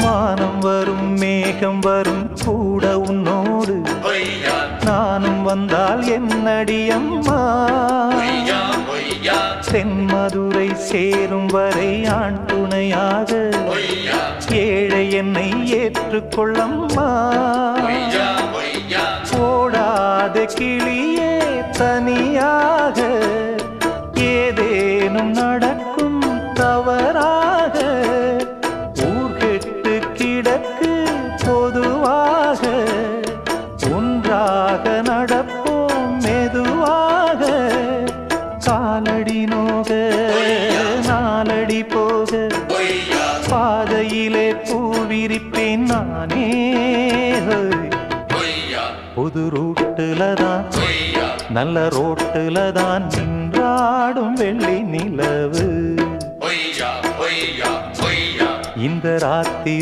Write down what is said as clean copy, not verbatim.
வானம் வரும் மேகம் வரும் கூட உன்னோடு நானும் வந்தால் என்னடி அம்மா தென்மதுரை சேரும் வரை ஆண் துணையாக ஏழை என்னை ஏற்றுக்கொள்ளம்மா ஓடாத கிளியே தனியாக ஏதேனும் நடக்கும் தவறாக ஊர்கெட்டு கிடக்கு பொதுவாக ஒன்றாக நடப்போம் மெதுவாக காலடி நோக நாலடி போக பாதையிலே பூவிரிப்பேன் நானே புது ரூட்டுல தான் நல்ல ரோட்டுல தான் நின்றாடும் வெள்ளி நிலவு இந்த ராத்திரி